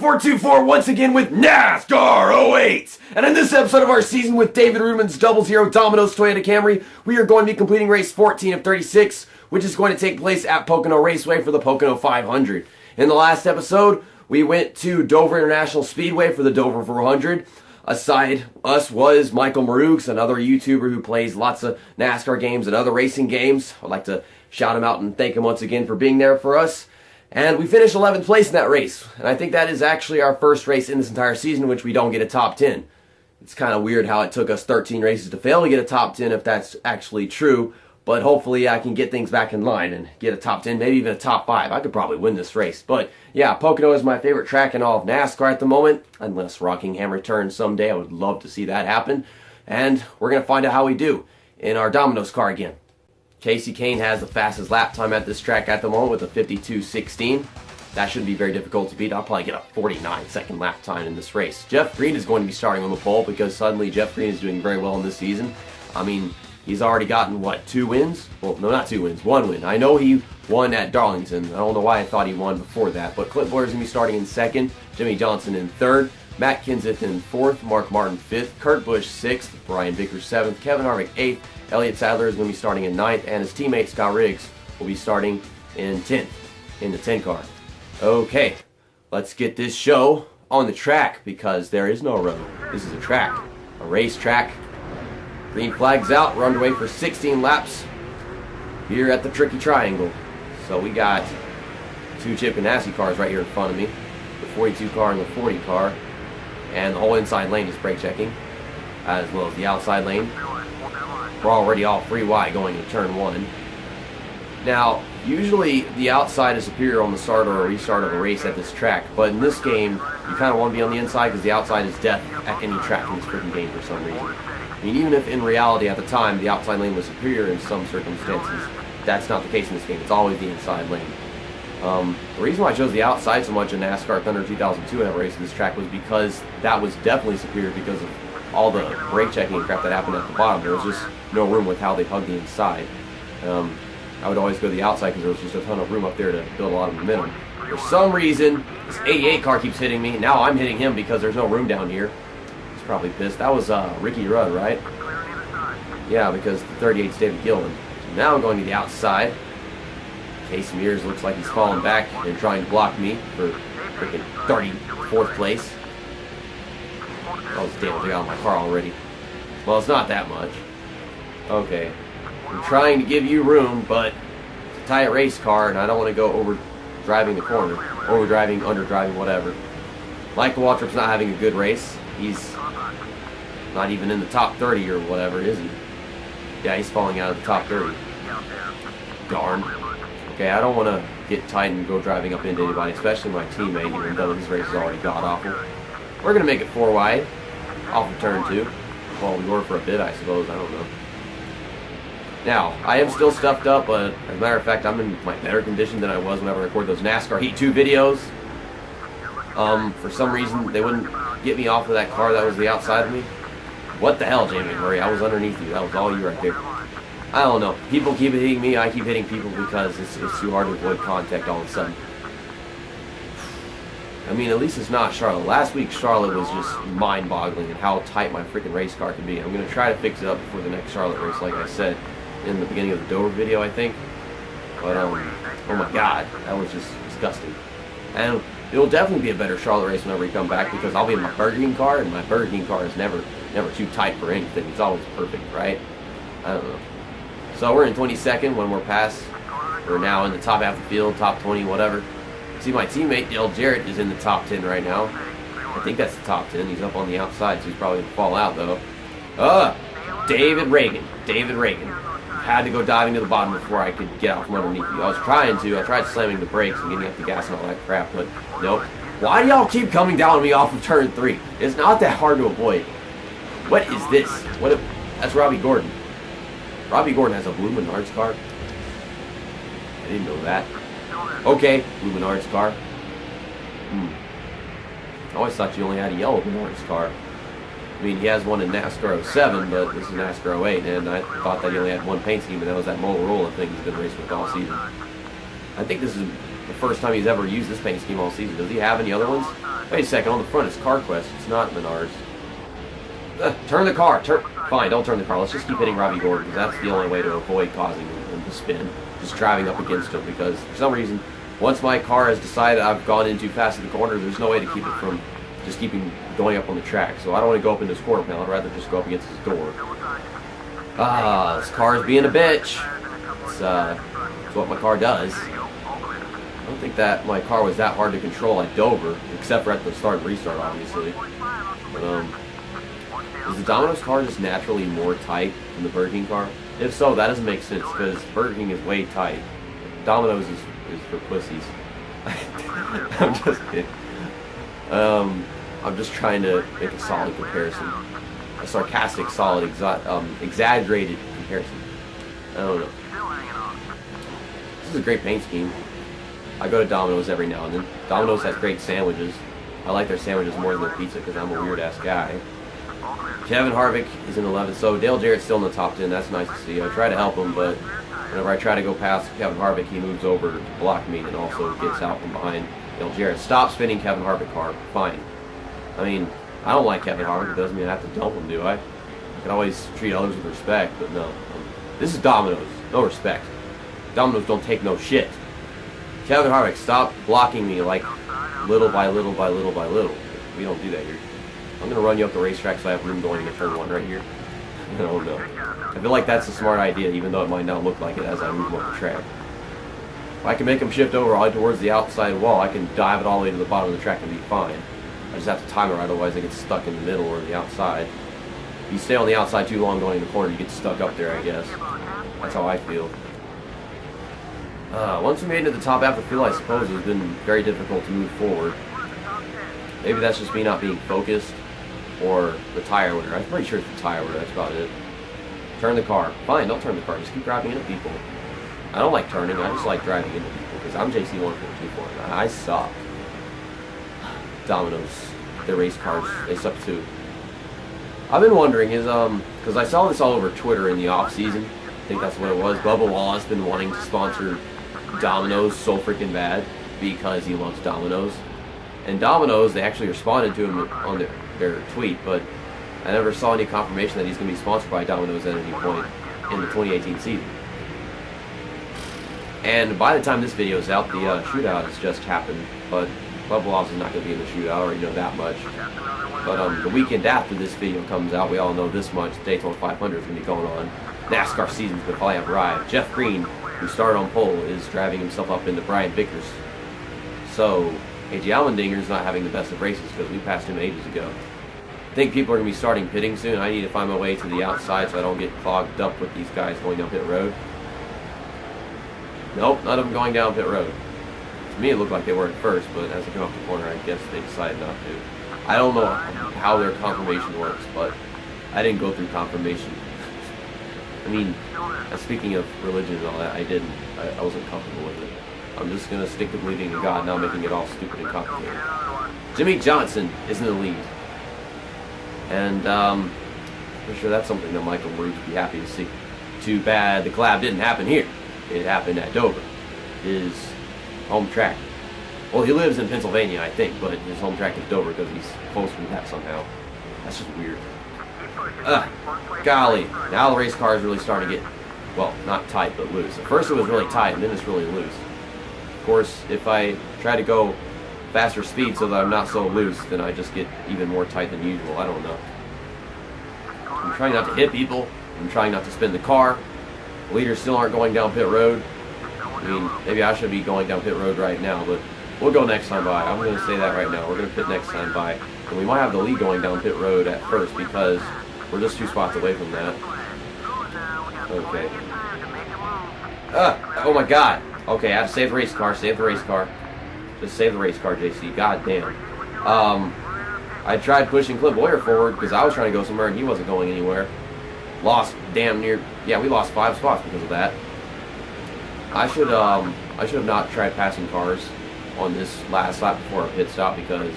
424 once again with NASCAR 08. And in this episode of our season with David Reutemann's Double Zero Domino's Toyota Camry, we are going to be completing race 14 of 36, which is going to take place at Pocono Raceway for the Pocono 500. In the last episode, we went to Dover International Speedway for the Dover 400. Aside us was Michael Marooks, another YouTuber who plays lots of NASCAR games and other racing games. I'd like to shout him out and thank him once again for being there for us. And we finished 11th place in that race. And I think that is actually our first race in this entire season in which we don't get a top 10. It's kind of weird how it took us 13 races to fail to get a top 10 if that's actually true. But hopefully I can get things back in line and get a top 10, maybe even a top 5. I could probably win this race. But yeah, Pocono is my favorite track in all of NASCAR at the moment. Unless Rockingham returns someday, I would love to see that happen. And we're going to find out how we do in our Domino's car again. Casey Kane has the fastest lap time at this track at the moment with a 52.16. That shouldn't be very difficult to beat. I'll probably get a 49-second lap time in this race. Jeff Green is going to be starting on the pole because suddenly Jeff Green is doing very well in this season. I mean, he's already gotten, what, 2 wins? Well, no, not 2 wins, 1 win. I know he won at Darlington. I don't know why I thought he won before that. But Clint Boyer is going to be starting in 2nd, Jimmy Johnson in 3rd, Matt Kenseth in 4th, Mark Martin 5th, Kurt Busch 6th, Brian Vickers 7th, Kevin Harvick 8th, Elliott Sadler is going to be starting in 9th, and his teammate Scott Riggs will be starting in 10th, in the 10 car. Okay, let's get this show on the track because there is no road. This is a track, a race track. Green flag's out. We're underway for 16 laps here at the Tricky Triangle. So we got 2 Chip Ganassi cars right here in front of me, the 42 car and the 40 car, and the whole inside lane is brake checking, as well as the outside lane. We're already all free wide going to turn 1. Now, usually the outside is superior on the start or restart of a race at this track, but in this game, you kind of want to be on the inside because the outside is death at any track in this freaking game for some reason. I mean, even if in reality at the time the outside lane was superior in some circumstances, that's not the case in this game. It's always the inside lane. The reason why I chose the outside so much in NASCAR Thunder 2002 and race this track was because that was definitely superior because of all the brake checking and crap that happened at the bottom. There was just no room with how they hugged the inside. I would always go to the outside because there was just a ton of room up there to build a lot of momentum. For some reason, this 88 car keeps hitting me. Now I'm hitting him because there's no room down here. He's probably pissed. That was Ricky Rudd, right? Yeah, because the 38's David Gillen. So now I'm going to the outside. Case Mears looks like he's falling back and trying to block me for freaking 34th place. Oh, damn, I got on my car already. Well, it's not that much. Okay. I'm trying to give you room, but it's a tight race car, and I don't want to go over driving the corner. Overdriving, underdriving, whatever. Michael Waltrip's not having a good race. He's not even in the top 30 or whatever, is he? Yeah, he's falling out of the top 30. Darn. Okay, I don't want to get tight and go driving up into anybody, especially my teammate, even though his race is already god-awful. We're going to make it 4 wide, off of turn 2. Well, we were for a bit, I suppose, I don't know. Now, I am still stuffed up, but as a matter of fact, I'm in my better condition than I was whenever I recorded those NASCAR Heat 2 videos. For some reason, they wouldn't get me off of that car that was the outside of me. What the hell, Jamie Murray? I was underneath you. That was all you right there. I don't know. People keep hitting me. I keep hitting people because it's too hard to avoid contact all of a sudden. I mean, at least it's not Charlotte. Last week, Charlotte was just mind-boggling in how tight my freaking race car can be. I'm going to try to fix it up before the next Charlotte race, like I said in the beginning of the Dover video, I think. But, oh my God, that was just disgusting. And it will definitely be a better Charlotte race whenever we come back because I'll be in my Burger King car, and my Burger King car is never too tight for anything. It's always perfect, right? I don't know. So we're in 22nd when we're past. We're now in the top half of the field, top 20, whatever. See, my teammate Dale Jarrett is in the top 10 right now. I think that's the top 10. He's up on the outside, so he's probably going to fall out, though. David Reagan. David Reagan. Had to go diving to the bottom before I could get out from underneath you. I was trying to. I tried slamming the brakes and getting up the gas and all that crap, but nope. Why do y'all keep coming down on me off of turn 3? It's not that hard to avoid. What is this? That's Robbie Gordon. Robbie Gordon has a blue Menards car. I didn't know that. Okay, blue Menards car. I always thought you only had a yellow Menards car. I mean, he has one in NASCAR 07, but this is NASCAR 08, and I thought that he only had one paint scheme, and that was that Motorola thing he's been racing with all season. I think this is the first time he's ever used this paint scheme all season. Does he have any other ones? Wait a second, on the front it's CarQuest. It's not Menards. Turn the car. Fine, don't turn the car. Let's just keep hitting Robbie Gordon, because that's the only way to avoid causing him to spin. Just driving up against him, because for some reason, once my car has decided I've gone in too fast in the corner, there's no way to keep it from just keeping going up on the track. So I don't want to go up in this corner panel. I'd rather just go up against his door. This car is being a bitch. It's what my car does. I don't think that my car was that hard to control at Dover, except for at the start and restart, obviously. But, is the Domino's car just naturally more tight than the Burger King car? If so, that doesn't make sense, because Burger King is way tight. Domino's is for pussies. I'm just kidding. I'm just trying to make a solid comparison. A sarcastic, solid, exaggerated comparison. I don't know. This is a great paint scheme. I go to Domino's every now and then. Domino's has great sandwiches. I like their sandwiches more than their pizza because I'm a weird-ass guy. Kevin Harvick is in 11th, so Dale Jarrett's still in the top 10. That's nice to see. I try to help him, but whenever I try to go past Kevin Harvick, he moves over to block me and also gets out from behind Dale Jarrett. Stop spinning Kevin Harvick car. Fine. I mean, I don't like Kevin Harvick. It doesn't mean I have to dump him, do I? I can always treat others with respect, but no. This is Domino's. No respect. Domino's don't take no shit. Kevin Harvick, stop blocking me like little by little by little by little. We don't do that here. I'm going to run you up the racetrack so I have room going into turn 1 right here. I don't know. I feel like that's a smart idea, even though it might not look like it as I move up the track. If I can make him shift over all towards the outside wall, I can dive it all the way to the bottom of the track and be fine. I just have to time it right, otherwise I get stuck in the middle or the outside. If you stay on the outside too long going in the corner, you get stuck up there, I guess. That's how I feel. Once we made it to the top half of the field, I suppose it's been very difficult to move forward. Maybe that's just me not being focused, or the tire winner. I'm pretty sure it's the tire winner, that's about it. Turn the car. Fine, don't turn the car, just keep driving into people. I don't like turning, I just like driving into people, because I'm JC1424, and I suck. Domino's, their race cars, they suck too. I've been wondering, because I saw this all over Twitter in the off-season, I think that's what it was. Bubba Wallace has been wanting to sponsor Domino's so freaking bad because he loves Domino's. And Domino's, they actually responded to him on their tweet, but I never saw any confirmation that he's going to be sponsored by Domino's at any point in the 2018 season. And by the time this video is out, the shootout has just happened, but Bubba Wallace is not going to be in the shootout, I already know that much. But the weekend after this video comes out, we all know this much, Daytona 500 is going to be going on. NASCAR season's going to probably have arrived. Jeff Green, who started on pole, is driving himself up into Brian Vickers. So, AJ Allmendinger's not having the best of races because we passed him ages ago. I think people are going to be starting pitting soon. I need to find my way to the outside so I don't get clogged up with these guys going down pit road. Nope, none of them going down pit road. To me it looked like they were at first, but as they came off the corner I guess they decided not to. I don't know how their confirmation works, but I didn't go through confirmation. I mean, speaking of religion and all that, I wasn't comfortable with it. I'm just going to stick to believing in God, not making it all stupid and complicated. Jimmy Johnson is in the lead. And I'm pretty sure that's something that Michael Root would be happy to see. Too bad the collab didn't happen here. It happened at Dover, his home track. Well, he lives in Pennsylvania, I think, but his home track is Dover because he's close to that somehow. That's just weird. Golly, now the race car is really starting to get, well, not tight, but loose. At first it was really tight, and then it's really loose. Of course, if I try to go faster speed so that I'm not so loose, then I just get even more tight than usual. I don't know. I'm trying not to hit people. I'm trying not to spin the car. The leaders still aren't going down pit road. I mean, maybe I should be going down pit road right now, but we'll go next time by. I'm going to say that right now. We're going to pit next time by. And we might have the lead going down pit road at first because we're just 2 spots away from that. Okay. Oh my god. Okay, I have to save the race car. Save the race car. Just save the race car, JC. God damn. I tried pushing Clint Boyer forward because I was trying to go somewhere and he wasn't going anywhere. Lost damn near. Yeah, we lost 5 spots because of that. I should have not tried passing cars on this last lap before our pit stop because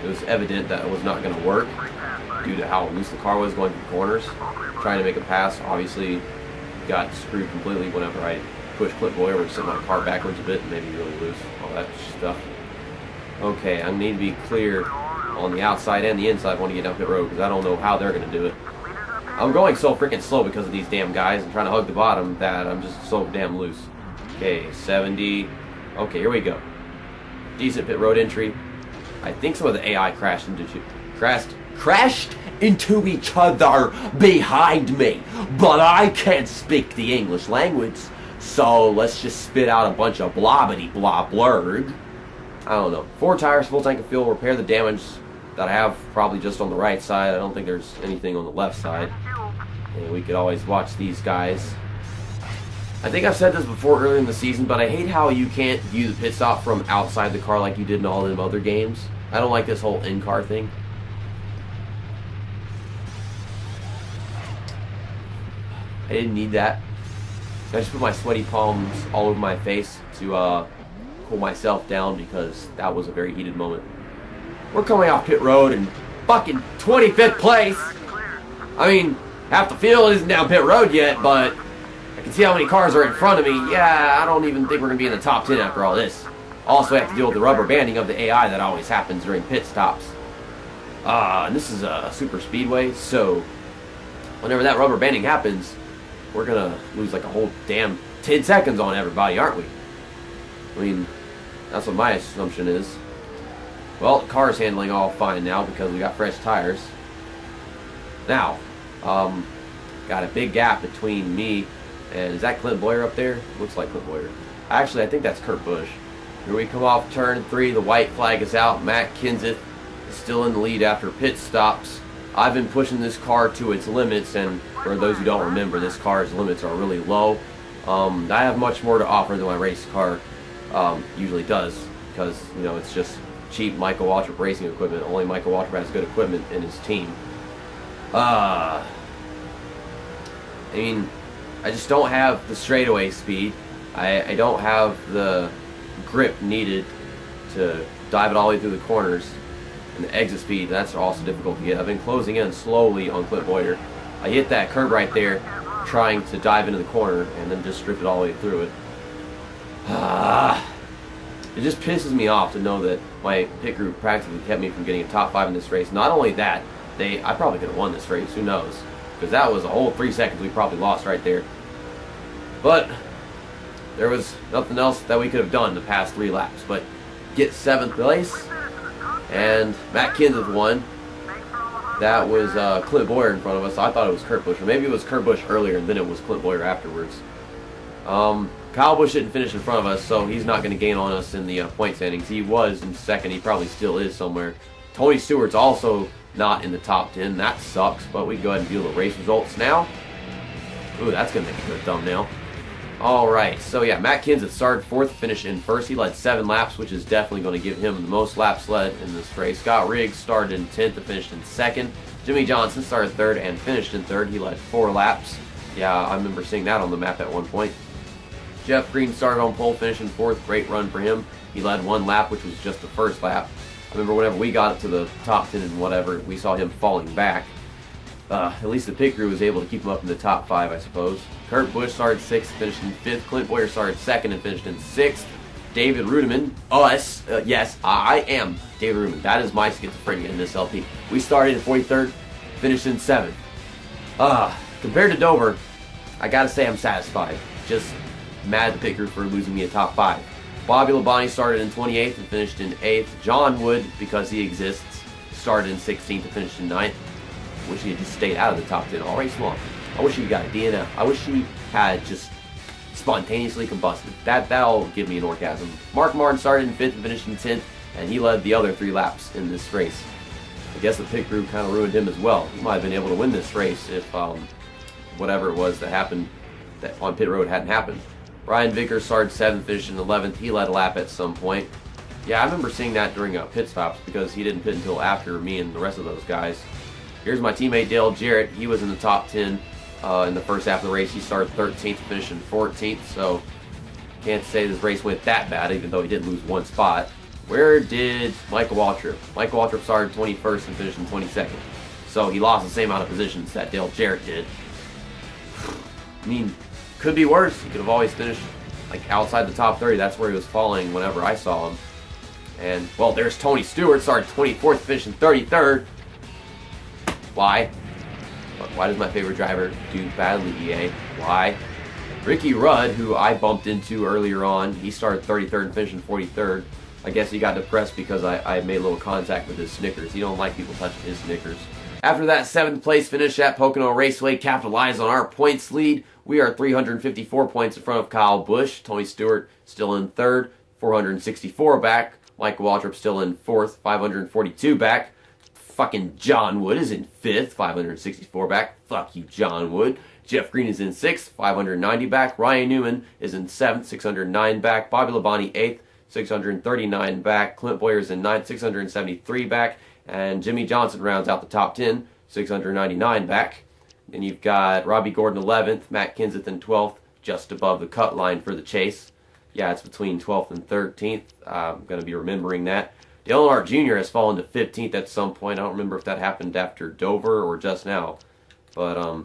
it was evident that it was not going to work due to how loose the car was going through corners. Trying to make a pass, obviously got screwed completely whenever I pushed Clint Boyer, which sent my car backwards a bit and made me really loose. All that stuff. Okay, I need to be clear on the outside and the inside when I get down pit road because I don't know how they're going to do it. I'm going so freaking slow because of these damn guys and trying to hug the bottom that I'm just so damn loose. Okay, 70. Okay, here we go. Decent pit road entry. I think some of the AI crashed into each other behind me, but I can't speak the English language, so let's just spit out a bunch of blobbity blah blurg. I don't know. 4 tires, full tank of fuel, repair the damage that I have probably just on the right side. I don't think there's anything on the left side. And we could always watch these guys. I think I've said this before earlier in the season, but I hate how you can't view the pit stop from outside the car like you did in all them other games. I don't like this whole in-car thing. I didn't need that. I just put my sweaty palms all over my face to cool myself down because that was a very heated moment. We're coming off pit road in fucking 25th place. I mean, half the field isn't down pit road yet, but I can see how many cars are in front of me. Yeah, I don't even think we're going to be in the top 10 after all this. Also have to deal with the rubber banding of the AI that always happens during pit stops. And this is a super speedway, so whenever that rubber banding happens, we're going to lose like a whole damn 10 seconds on everybody, aren't we? I mean, that's what my assumption is. Well, the car's handling all fine now because we got fresh tires. Now, got a big gap between me and, is that Clint Boyer up there? Looks like Clint Boyer. Actually, I think that's Kurt Busch. Here we come off turn 3, the white flag is out. Matt Kenseth is still in the lead after pit stops. I've been pushing this car to its limits, and for those who don't remember, this car's limits are really low. I have much more to offer than my race car usually does, because, you know, it's just cheap Michael Waltrip racing equipment. Only Michael Waltrip has good equipment in his team. I mean, I just don't have the straightaway speed. I don't have the grip needed to dive it all the way through the corners, and the exit speed, that's also difficult to get. I've been closing in slowly on Clint Boyer. I hit that curb right there trying to dive into the corner and then just strip it all the way through it. It just pisses me off to know that my pit group practically kept me from getting a top 5 in this race. Not only that, I probably could have won this race, who knows, because that was a whole 3 seconds we probably lost right there. But there was nothing else that we could have done the past 3 laps but get 7th place, and Matt Kenseth won. That was Clint Boyer in front of us. I thought it was Kurt Busch, or maybe it was Kurt Busch earlier and then it was Clint Boyer afterwards. Kyle Busch didn't finish in front of us, so he's not going to gain on us in the point standings. He was in second. He probably still is somewhere. Tony Stewart's also not in the top 10. That sucks, but we can go ahead and view the race results now. Ooh, that's going to make a good thumbnail. Alright, so yeah, Matt Kenseth started 4th, finished in 1st. He led 7 laps, which is definitely going to give him the most laps led in this race. Scott Riggs started in 10th and finished in 2nd. Jimmy Johnson started 3rd and finished in 3rd. He led 4 laps. Yeah, I remember seeing that on the map at one point. Jeff Green started on pole, finished in 4th. Great run for him. He led 1 lap, which was just the first lap. I remember whenever we got up to the top 10 and whatever, we saw him falling back. At least the pit crew was able to keep him up in the top 5, I suppose. Kurt Busch started 6th, finished in 5th. Clint Boyer started 2nd and finished in 6th. David Reutimann, yes, I am David Reutimann. That is my schizophrenia in this LP. We started in 43rd, finished in 7th. Compared to Dover, I gotta say I'm satisfied. Just mad at the pit crew for losing me a top 5. Bobby Labonte started in 28th and finished in 8th. John Wood, because he exists, started in 16th and finished in 9th. Wish he had just stayed out of the top 10 all race long. I wish he got a DNF. I wish he had just spontaneously combusted. That'll give me an orgasm. Mark Martin started in 5th and finished in 10th, and he led the other 3 laps in this race. I guess the pit crew kind of ruined him as well. He might have been able to win this race if whatever it was that happened that on pit road hadn't happened. Ryan Vickers started 7th, finished in 11th. He led a lap at some point. Yeah, I remember seeing that during pit stops because he didn't pit until after me and the rest of those guys. Here's my teammate Dale Jarrett. He was in the top 10 in the first half of the race. He started 13th, finished in 14th, so can't say this race went that bad, even though he did lose 1 spot. Where did Michael Waltrip? Michael Waltrip started 21st and finished in 22nd, so he lost the same amount of positions that Dale Jarrett did. I mean, could be worse. He could have always finished like outside the top 30. That's where he was falling whenever I saw him. And, well, there's Tony Stewart, started 24th, finishing 33rd. Why? Why does my favorite driver do badly, EA? Why? Ricky Rudd, who I bumped into earlier on, he started 33rd and finishing 43rd. I guess he got depressed because I made a little contact with his Snickers. He don't like people touching his Snickers. After that 7th place finish at Pocono Raceway, capitalized on our points lead. We are 354 points in front of Kyle Busch. Tony Stewart still in 3rd, 464 back. Mike Waltrip still in 4th, 542 back. Fucking John Wood is in 5th, 564 back. Fuck you, John Wood. Jeff Green is in 6th, 590 back. Ryan Newman is in 7th, 609 back. Bobby Labonte 8th, 639 back. Clint Boyer is in 9th, 673 back. And Jimmy Johnson rounds out the top 10, 699 back. Then you've got Robbie Gordon 11th, Matt Kenseth in 12th, just above the cut line for the chase. Yeah, it's between 12th and 13th. I'm going to be remembering that. Dale Earnhardt Jr. has fallen to 15th at some point. I don't remember if that happened after Dover or just now. But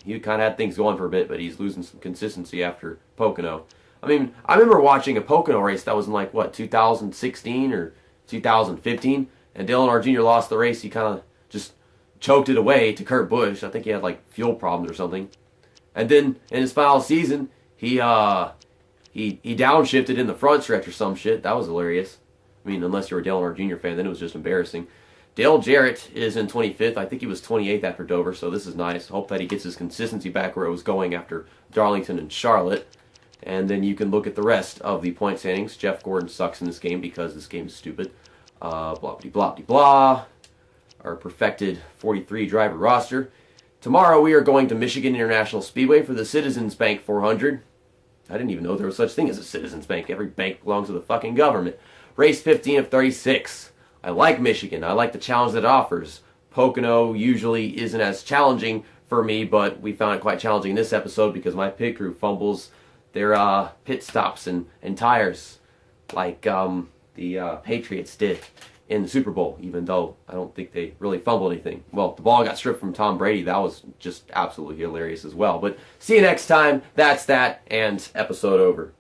he kind of had things going for a bit, but he's losing some consistency after Pocono. I mean, I remember watching a Pocono race that was in 2016 or 2015, and Dale Earnhardt Jr. lost the race. He kind of just choked it away to Kurt Busch. I think he had fuel problems or something. And then in his final season, he downshifted in the front stretch or some shit. That was hilarious. I mean, unless you're a Dale Earnhardt Jr. fan, then it was just embarrassing. Dale Jarrett is in 25th. I think he was 28th after Dover, so this is nice. Hope that he gets his consistency back where it was going after Darlington and Charlotte. And then you can look at the rest of the point standings. Jeff Gordon sucks in this game because this game is stupid. Blah-de-blah-de-blah. Our perfected 43 driver roster. Tomorrow we are going to Michigan International Speedway for the Citizens Bank 400. I didn't even know there was such thing as a Citizens Bank. Every bank belongs to the fucking government. Race 15 of 36. I like Michigan. I like the challenge that it offers. Pocono usually isn't as challenging for me, but we found it quite challenging in this episode because my pit crew fumbles their pit stops and tires like the Patriots did in the Super Bowl, even though I don't think they really fumbled anything. Well, the ball got stripped from Tom Brady. That was just absolutely hilarious as well. But see you next time. That's that, and episode over.